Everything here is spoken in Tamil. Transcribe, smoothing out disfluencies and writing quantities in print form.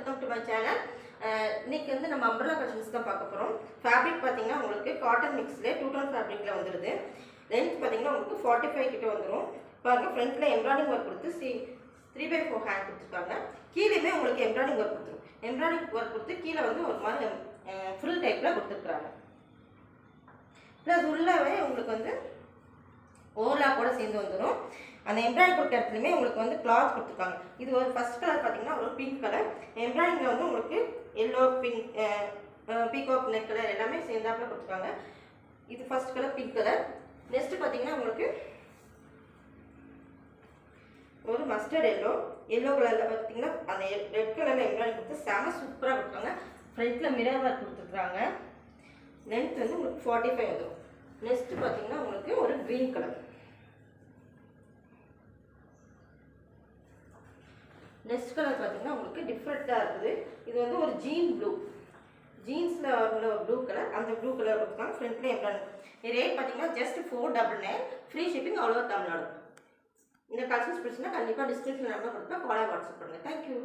Welcome to my channel. இன்னைக்கு வந்து நம்ம அம்பர்லா கலெக்ஷன்ஸ் தான் பார்க்க போகிறோம். ஃபேப்ரிக் பார்த்தீங்கன்னா உங்களுக்கு காட்டன் மிக்ஸில் 2 டோன் ஃபேப்ரிக்கில் வந்துடுது. லென்த் பார்த்தீங்கன்னா உங்களுக்கு 45 கிட்ட வந்துடும். பாருங்கள், ஃப்ரண்ட்டில் எம்ப்ராய்டிங் ஒர்க் கொடுத்து 3/4 ஹேண்ட் கொடுத்துருக்காங்க. கீழேயுமே உங்களுக்கு எம்ப்ராய்டிங் ஒர்க் கொடுத்துரும். எம்ப்ராய்டிங் ஒர்க் கொடுத்து கீழே வந்து ஒரு மாதிரி ஃபுல் டைப்பில் கொடுத்துருக்குறாங்க. ப்ளஸ் உள்ளவே உங்களுக்கு வந்து ஓவர்லாக் கூட சேர்ந்து வந்துடும். அந்த எம்ப்ராய்டிங் கொடுத்த இடத்துலையுமே உங்களுக்கு வந்து கிளாத் கொடுத்துருக்காங்க. இது ஒரு ஃபர்ஸ்ட் கலர் பார்த்தீங்கன்னா ஒரு பிங்க் கலர். எம்ப்ராய்டிங்கில் வந்து உங்களுக்கு yellow, pink, peacock neck colour எல்லாமே சேர்ந்தாப்புல கொடுத்துருக்காங்க. இது first colour pink colour. Next பார்த்தீங்கன்னா உங்களுக்கு ஒரு மஸ்டர்ட் எல்லோ கலரில் பார்த்தீங்கன்னா அந்த ரெட் கலரில் எம்ப்ராய்டிங் கொடுத்து செம சூப்பராக கொடுத்துருக்காங்க. ஃப்ரண்ட்டில் மிரர் ஒர்க் கொடுத்துருக்குறாங்க. லென்த் வந்து உங்களுக்கு 45 வந்துடும். நெக்ஸ்ட் பார்த்தீங்கன்னா உங்களுக்கு ஒரு க்ரீன் கலர். நெக்ஸ்ட் கலர் பார்த்தீங்கன்னா உங்களுக்கு டிஃப்ரெண்ட்டாக இருக்குது. இது வந்து ஒரு ஜீன்ஸில் உள்ள ப்ளூ கலர். அந்த ப்ளூ கலர் கொடுத்துருக்காங்க. ஃப்ரண்ட்லேயே எம்ப்ராய்டிங். ரேட் பார்த்தீங்கன்னா ஜஸ்ட் 499. ஃப்ரீ ஷிப்பிங் அவ்வளோ தமிழ்நாடு. இந்த கலெக்ஷன்ஸ் பிடிச்சுன்னா கண்டிப்பாக டிஸ்கிரிப்ஷன் நம்பர் கொடுப்பேன். காலை வாட்ஸ்அப் பண்ணுங்கள். தேங்க்யூ.